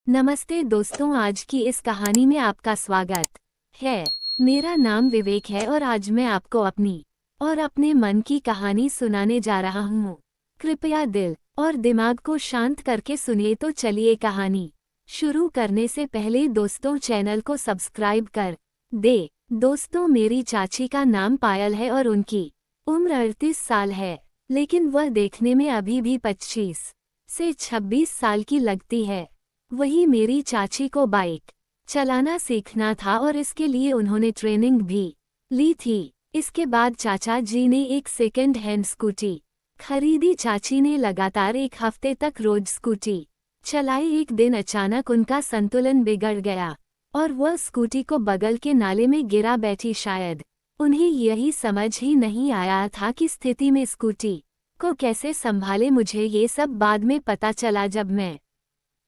नमस्ते दोस्तों, आज की इस कहानी में आपका स्वागत है। मेरा नाम विवेक है और आज मैं आपको अपनी और अपने मन की कहानी सुनाने जा रहा हूँ। कृपया दिल और दिमाग को शांत करके सुनिए। तो चलिए कहानी शुरू करने से पहले दोस्तों चैनल को सब्सक्राइब कर दे। दोस्तों, मेरी चाची का नाम पायल है और उनकी उम्र 38 साल है, लेकिन वह देखने में अभी भी 25 से 26 साल की लगती है। वही मेरी चाची को बाइक चलाना सीखना था और इसके लिए उन्होंने ट्रेनिंग भी ली थी। इसके बाद चाचा जी ने एक सेकंड हैंड स्कूटी खरीदी। चाची ने लगातार एक हफ्ते तक रोज स्कूटी चलाई। एक दिन अचानक उनका संतुलन बिगड़ गया और वह स्कूटी को बगल के नाले में गिरा बैठी। शायद उन्हें यही समझ ही नहीं आया था कि स्थिति में स्कूटी को कैसे संभाले। मुझे ये सब बाद में पता चला जब मैं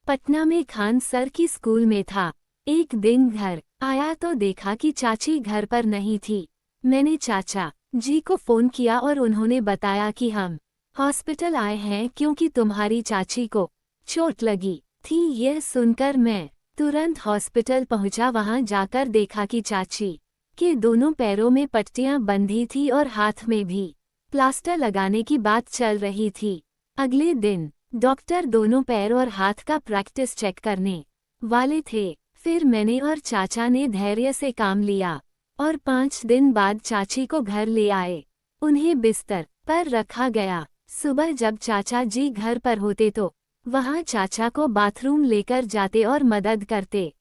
पटना में खान सर की स्कूल में था। एक दिन घर आया तो देखा कि चाची घर पर नहीं थी। मैंने चाचा जी को फोन किया और उन्होंने बताया कि हम हॉस्पिटल आए हैं क्योंकि तुम्हारी चाची को चोट लगी थी। यह सुनकर मैं तुरंत हॉस्पिटल पहुंचा। वहां जाकर देखा कि चाची के दोनों पैरों में पट्टियां बंधी थी और हाथ में भी प्लास्टर लगाने की बात चल रही थी। अगले दिन डॉक्टर दोनों पैर और हाथ का प्रैक्टिस चेक करने वाले थे। फिर मैंने और चाचा ने धैर्य से काम लिया और 5 दिन बाद चाची को घर ले आए। उन्हें बिस्तर पर रखा गया। सुबह जब चाचा जी घर पर होते तो वहां चाचा को बाथरूम लेकर जाते और मदद करते।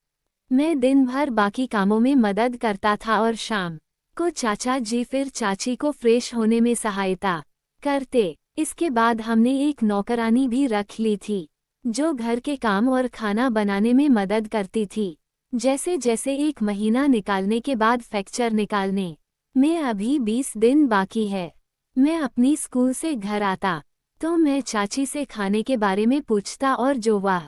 मैं दिन भर बाकी कामों में मदद करता था और शाम को चाचा जी फिर चाची को फ्रेश होने में सहायता करते। इसके बाद हमने एक नौकरानी भी रख ली थी जो घर के काम और खाना बनाने में मदद करती थी। जैसे जैसे एक महीना निकालने के बाद फ्रैक्चर निकालने में अभी 20 दिन बाकी है। मैं अपनी स्कूल से घर आता तो मैं चाची से खाने के बारे में पूछता और जो वह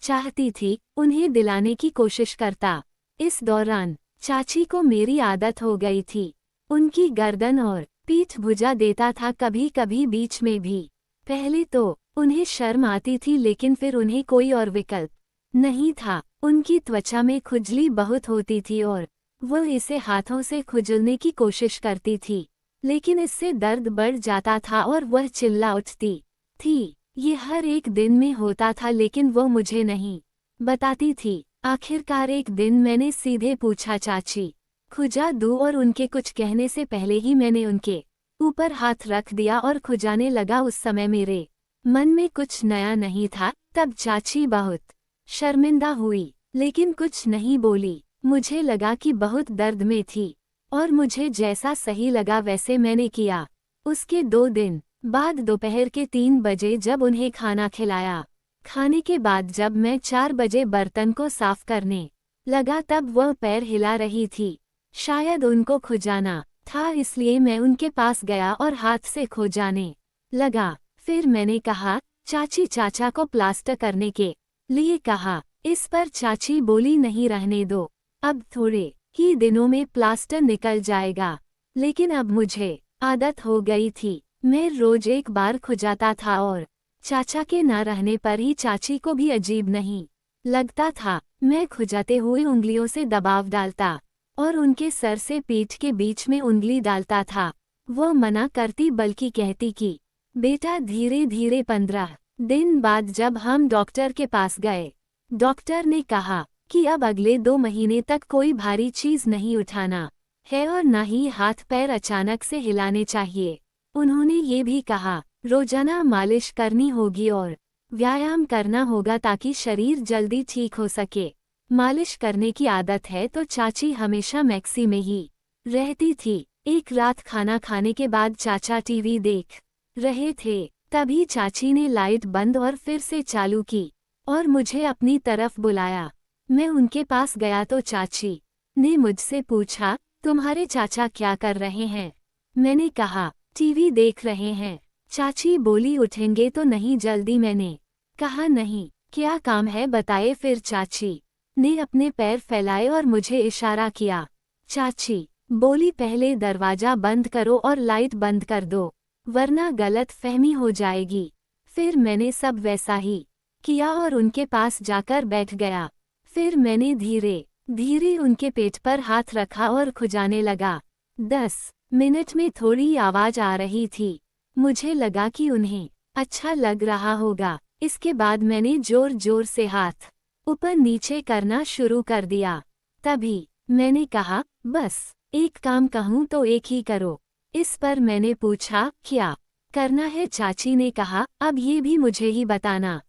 चाहती थी उन्हें दिलाने की कोशिश करता। इस दौरान चाची को मेरी आदत हो गई थी। उनकी गर्दन और पीठ भुजा देता था, कभी कभी बीच में भी। पहले तो उन्हें शर्म आती थी, लेकिन फिर उन्हें कोई और विकल्प नहीं था। उनकी त्वचा में खुजली बहुत होती थी और वह इसे हाथों से खुजलने की कोशिश करती थी, लेकिन इससे दर्द बढ़ जाता था और वह चिल्ला उठती थी। ये हर एक दिन में होता था, लेकिन वो मुझे नहीं बताती थी। आखिरकार एक दिन मैंने सीधे पूछा, चाची खुजा दूँ? और उनके कुछ कहने से पहले ही मैंने उनके ऊपर हाथ रख दिया और खुजाने लगा। उस समय मेरे मन में कुछ नया नहीं था। तब चाची बहुत शर्मिंदा हुई, लेकिन कुछ नहीं बोली। मुझे लगा कि बहुत दर्द में थी और मुझे जैसा सही लगा वैसे मैंने किया। उसके 2 दिन बाद दोपहर के 3 बजे जब उन्हें खाना खिलाया, खाने के बाद जब मैं 4 बजे बर्तन को साफ करने लगा तब वह पैर हिला रही थी। शायद उनको खुजाना था, इसलिए मैं उनके पास गया और हाथ से खुजाने लगा। फिर मैंने कहा, चाची चाचा को प्लास्टर करने के लिए कहा। इस पर चाची बोली, नहीं रहने दो, अब थोड़े ही दिनों में प्लास्टर निकल जाएगा। लेकिन अब मुझे आदत हो गई थी। मैं रोज एक बार खुजाता था और चाचा के ना रहने पर ही चाची को भी अजीब नहीं लगता था। मैं खुजाते हुए उंगलियों से दबाव डालता और उनके सर से पीठ के बीच में उंगली डालता था। वो मना करती, बल्कि कहती कि बेटा धीरे धीरे। 15 दिन बाद जब हम डॉक्टर के पास गए, डॉक्टर ने कहा कि अब अगले 2 महीने तक कोई भारी चीज नहीं उठाना है और न ही हाथ पैर अचानक से हिलाने चाहिए। उन्होंने ये भी कहा, रोजाना मालिश करनी होगी और व्यायाम करना होगा ताकि शरीर जल्दी ठीक हो सके। मालिश करने की आदत है तो चाची हमेशा मैक्सी में ही रहती थी। एक रात खाना खाने के बाद चाचा टीवी देख रहे थे, तभी चाची ने लाइट बंद और फिर से चालू की और मुझे अपनी तरफ बुलाया। मैं उनके पास गया तो चाची ने मुझसे पूछा, तुम्हारे चाचा क्या कर रहे हैं? मैंने कहा, टीवी देख रहे हैं। चाची बोली, उठेंगे तो नहीं जल्दी? मैंने कहा, नहीं। क्या काम है बताए? फिर चाची ने अपने पैर फैलाए और मुझे इशारा किया। चाची बोली, पहले दरवाजा बंद करो और लाइट बंद कर दो, वरना गलत फहमी हो जाएगी। फिर मैंने सब वैसा ही किया और उनके पास जाकर बैठ गया। फिर मैंने धीरे धीरे उनके पेट पर हाथ रखा और खुजाने लगा। 10 मिनट में थोड़ी आवाज आ रही थी। मुझे लगा कि उन्हें अच्छा लग रहा होगा। इसके बाद मैंने जोर जोर से हाथ ऊपर नीचे करना शुरू कर दिया। तभी मैंने कहा, बस एक काम कहूँ तो एक ही करो। इस पर मैंने पूछा, क्या करना है? चाची ने कहा, अब ये भी मुझे ही बताना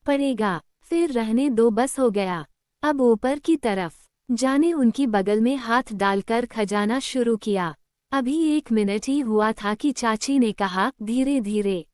पड़ेगा। फिर रहने दो, बस हो गया। अब ऊपर की तरफ जाने उनकी बगल में हाथ डालकर खजाना शुरू किया। अभी 1 मिनट ही हुआ था कि चाची ने कहा, धीरे धीरे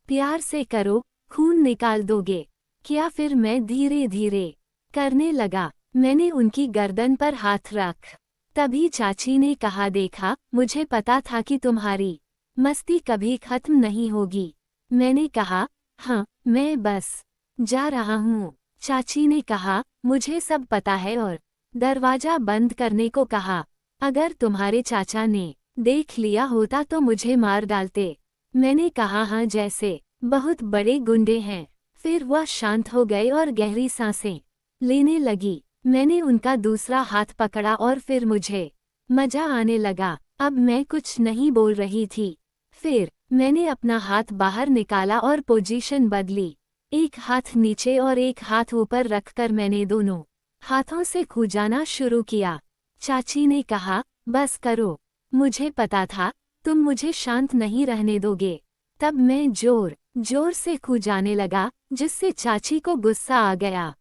प्यार से करो, खून निकाल दोगे क्या? फिर मैं धीरे धीरे करने लगा। मैंने उनकी गर्दन पर हाथ रख तभी चाची ने कहा, देखा, मुझे पता था कि तुम्हारी मस्ती कभी खत्म नहीं होगी। मैंने कहा, हाँ, मैं बस जा रहा हूँ। चाची ने कहा, मुझे सब पता है, और दरवाजा बंद करने को कहा। अगर तुम्हारे चाचा ने देख लिया होता तो मुझे मार डालते। मैंने कहा, हाँ, जैसे बहुत बड़े गुंडे हैं। फिर वह शांत हो गए और गहरी सांसें लेने लगी। मैंने उनका दूसरा हाथ पकड़ा और फिर मुझे मजा आने लगा। अब मैं कुछ नहीं बोल रही थी। फिर मैंने अपना हाथ बाहर निकाला और पोजीशन बदली। एक हाथ नीचे और एक हाथ ऊपर रखकर मैंने दोनों हाथों से खुजाना शुरू किया। चाची ने कहा, बस करो, मुझे पता था तुम मुझे शांत नहीं रहने दोगे। तब मैं जोर जोर से खुजाने लगा, जिससे चाची को गुस्सा आ गया।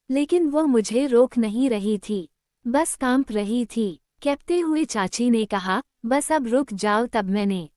लेकिन वो मुझे रोक नहीं रही थी, बस कांप रही थी। कहते हुए चाची ने कहा, बस अब रुक जाओ। तब मैंने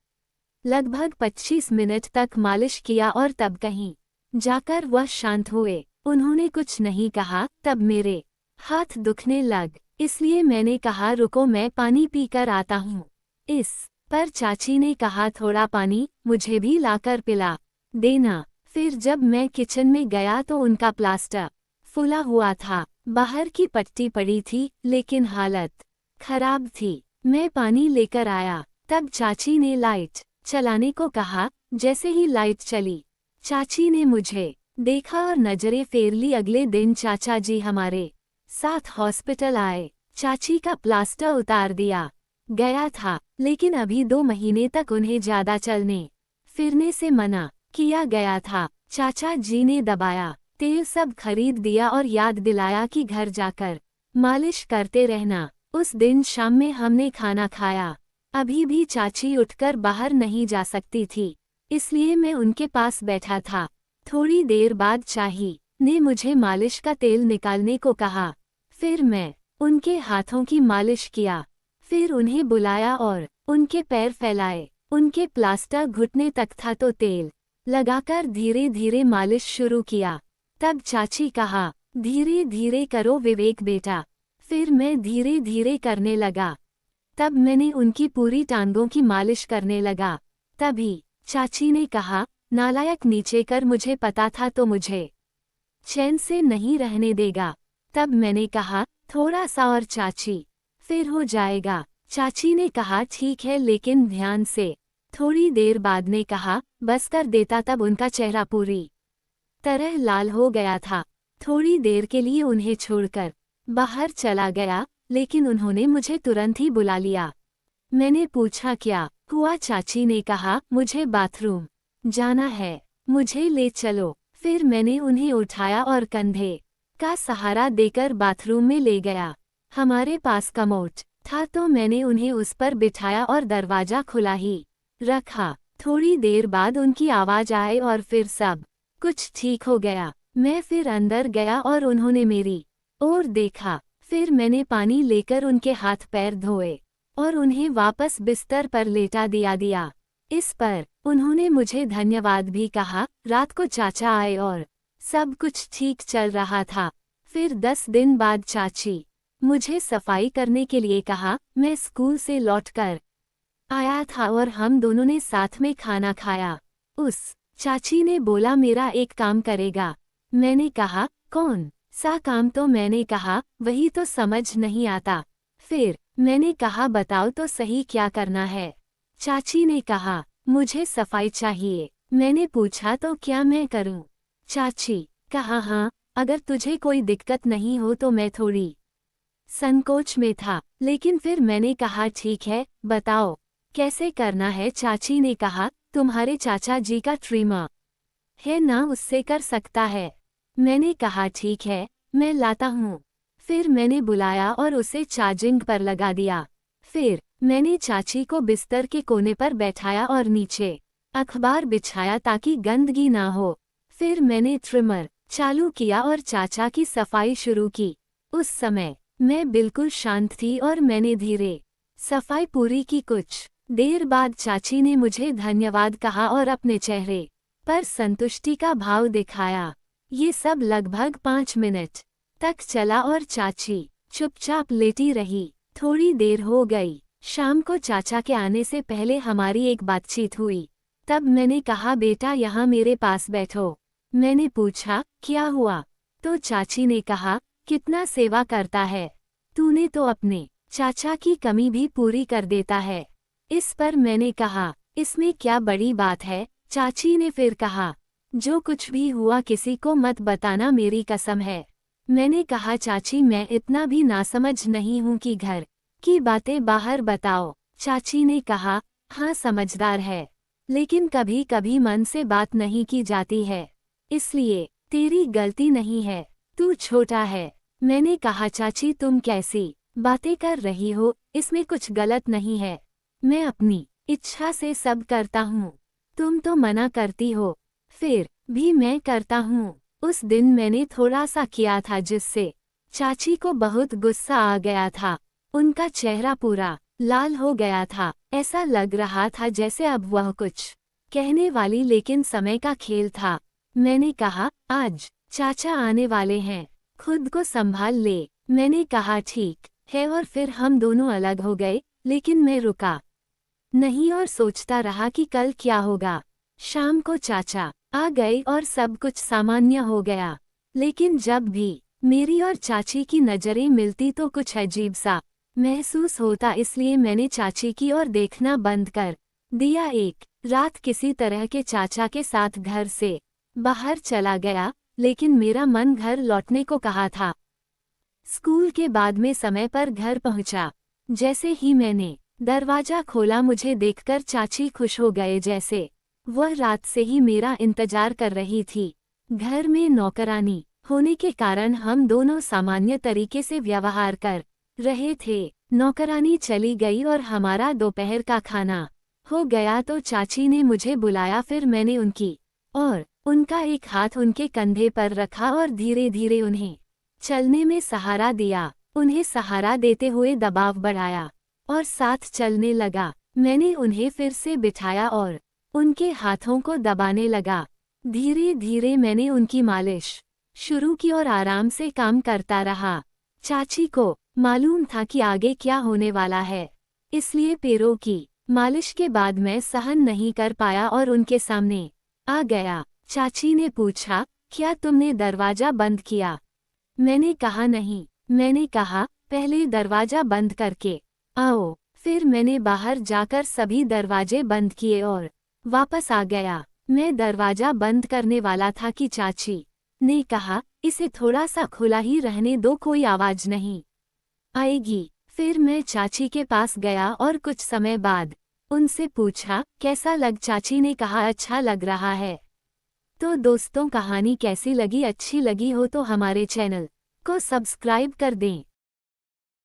लगभग 25 मिनट तक मालिश किया और तब कहीं जाकर वह शांत हुए। उन्होंने कुछ नहीं कहा। तब मेरे हाथ दुखने लग, इसलिए मैंने कहा, रुको, मैं पानी पीकर आता हूँ। इस पर चाची ने कहा, थोड़ा पानी मुझे भी लाकर पिला देना। फिर जब मैं किचन में गया तो उनका प्लास्टर फूला हुआ था, बाहर की पट्टी पड़ी थी, लेकिन हालत खराब थी। मैं पानी लेकर आया। तब चाची ने लाइट चलाने को कहा। जैसे ही लाइट चली, चाची ने मुझे देखा और नजरें फेर ली। अगले दिन चाचा जी हमारे साथ हॉस्पिटल आए। चाची का प्लास्टर उतार दिया गया था, लेकिन अभी 2 महीने तक उन्हें ज्यादा चलने फिरने से मना किया गया था। चाचा जी ने दबाया तेल सब खरीद दिया और याद दिलाया कि घर जाकर मालिश करते रहना। उस दिन शाम में हमने खाना खाया। अभी भी चाची उठकर बाहर नहीं जा सकती थी, इसलिए मैं उनके पास बैठा था। थोड़ी देर बाद चाची ने मुझे मालिश का तेल निकालने को कहा। फिर मैं उनके हाथों की मालिश किया। फिर उन्हें बुलाया और उनके पैर फैलाए। उनके प्लास्टर घुटने तक था तो तेल लगाकर धीरे धीरे मालिश शुरू किया। तब चाची कहा, धीरे धीरे करो विवेक बेटा। फिर मैं धीरे धीरे करने लगा। तब मैंने उनकी पूरी टांगों की मालिश करने लगा। तभी चाची ने कहा, नालायक, नीचे कर, मुझे पता था तो मुझे चैन से नहीं रहने देगा। तब मैंने कहा, थोड़ा सा और चाची, फिर हो जाएगा। चाची ने कहा, ठीक है, लेकिन ध्यान से। थोड़ी देर बाद ने कहा, बस कर देता। तब उनका चेहरा पूरी तरह लाल हो गया था। थोड़ी देर के लिए उन्हें छोड़कर बाहर चला गया, लेकिन उन्होंने मुझे तुरंत ही बुला लिया। मैंने पूछा, क्या हुआ? चाची ने कहा, मुझे बाथरूम जाना है, मुझे ले चलो। फिर मैंने उन्हें उठाया और कंधे का सहारा देकर बाथरूम में ले गया। हमारे पास कमोड था तो मैंने उन्हें उस पर बिठाया और दरवाजा खुला ही रखा। थोड़ी देर बाद उनकी आवाज आई और फिर सब कुछ ठीक हो गया। मैं फिर अंदर गया और उन्होंने मेरी ओर देखा। फिर मैंने पानी लेकर उनके हाथ पैर धोए और उन्हें वापस बिस्तर पर लेटा दिया। इस पर उन्होंने मुझे धन्यवाद भी कहा। रात को चाचा आए और सब कुछ ठीक चल रहा था। फिर 10 दिन बाद चाची मुझे सफाई करने के लिए कहा। मैं स्कूल से लौटकर आया था और हम दोनों ने साथ में खाना खाया। उस चाची ने बोला, मेरा एक काम करेगा? मैंने कहा, कौन सा काम? तो मैंने कहा, वही तो समझ नहीं आता। फिर मैंने कहा, बताओ तो सही, क्या करना है? चाची ने कहा, मुझे सफाई चाहिए। मैंने पूछा, तो क्या मैं करूं? चाची, कहा हाँ, अगर तुझे कोई दिक्कत नहीं हो तो। मैं थोड़ी संकोच में था, लेकिन फिर मैंने कहा ठीक है, बताओ कैसे करना है। चाची ने कहा, तुम्हारे चाचा जी का ट्रिमर है ना, उससे कर सकता है। मैंने कहा ठीक है, मैं लाता हूँ। फिर मैंने बुलाया और उसे चार्जिंग पर लगा दिया। फिर मैंने चाची को बिस्तर के कोने पर बैठाया और नीचे अखबार बिछाया ताकि गंदगी ना हो। फिर मैंने ट्रिमर चालू किया और चाचा की सफाई शुरू की। उस समय मैं बिल्कुल शांत थी और मैंने धीरे सफाई पूरी की। कुछ देर बाद चाची ने मुझे धन्यवाद कहा और अपने चेहरे पर संतुष्टि का भाव दिखाया। ये सब लगभग 5 मिनट तक चला और चाची चुपचाप लेटी रही। थोड़ी देर हो गई। शाम को चाचा के आने से पहले हमारी एक बातचीत हुई। तब मैंने कहा, बेटा यहाँ मेरे पास बैठो। मैंने पूछा, क्या हुआ? तो चाची ने कहा, कितना सेवा करता है तूने, तो अपने चाचा की कमी भी पूरी कर देता है। इस पर मैंने कहा, इसमें क्या बड़ी बात है? चाची ने फिर कहा, जो कुछ भी हुआ किसी को मत बताना, मेरी कसम है। मैंने कहा, चाची मैं इतना भी नासमझ नहीं हूँ कि घर की बातें बाहर बताओ। चाची ने कहा, हाँ समझदार है, लेकिन कभी कभी मन से बात नहीं की जाती है, इसलिए तेरी गलती नहीं है, तू छोटा है। मैंने कहा, चाची तुम कैसी बातें कर रही हो, इसमें कुछ गलत नहीं है। मैं अपनी इच्छा से सब करता हूँ, तुम तो मना करती हो। फिर भी मैं करता हूँ। उस दिन मैंने थोड़ा सा किया था जिससे चाची को बहुत गुस्सा आ गया था। उनका चेहरा पूरा लाल हो गया था। ऐसा लग रहा था जैसे अब वह कुछ कहने वाली, लेकिन समय का खेल था। मैंने कहा, आज चाचा आने वाले हैं, खुद को संभाल ले। मैंने कहा ठीक है, और फिर हम दोनों अलग हो गए। लेकिन मैं रुका नहीं और सोचता रहा कि कल क्या होगा। शाम को चाचा आ गए और सब कुछ सामान्य हो गया। लेकिन जब भी मेरी और चाची की नज़रें मिलती तो कुछ अजीब सा महसूस होता, इसलिए मैंने चाची की ओर देखना बंद कर दिया। एक रात किसी तरह के चाचा के साथ घर से बाहर चला गया, लेकिन मेरा मन घर लौटने को कहा था। स्कूल के बाद में समय पर घर पहुंचा। जैसे ही मैंने दरवाजा खोला, मुझे देखकर चाची खुश हो गए, जैसे वह रात से ही मेरा इंतजार कर रही थी। घर में नौकरानी होने के कारण हम दोनों सामान्य तरीके से व्यवहार कर रहे थे। नौकरानी चली गई और हमारा दोपहर का खाना हो गया तो चाची ने मुझे बुलाया। फिर मैंने उनकी और उनका एक हाथ उनके कंधे पर रखा और धीरे धीरे उन्हें चलने में सहारा दिया। उन्हें सहारा देते हुए दबाव बढ़ाया और साथ चलने लगा। मैंने उन्हें फिर से बिठाया और उनके हाथों को दबाने लगा। धीरे धीरे मैंने उनकी मालिश शुरू की और आराम से काम करता रहा। चाची को मालूम था कि आगे क्या होने वाला है, इसलिए पैरों की मालिश के बाद मैं सहन नहीं कर पाया और उनके सामने आ गया। चाची ने पूछा, क्या तुमने दरवाजा बंद किया? मैंने कहा नहीं। मैंने कहा, पहले दरवाजा बंद करके आओ। फिर मैंने बाहर जाकर सभी दरवाजे बंद किए और वापस आ गया। मैं दरवाजा बंद करने वाला था कि चाची ने कहा, इसे थोड़ा सा खुला ही रहने दो, कोई आवाज नहीं आएगी। फिर मैं चाची के पास गया और कुछ समय बाद उनसे पूछा, कैसा लग? चाची ने कहा, अच्छा लग रहा है। तो दोस्तों, कहानी कैसी लगी? अच्छी लगी हो तो हमारे चैनल को सब्सक्राइब कर दें।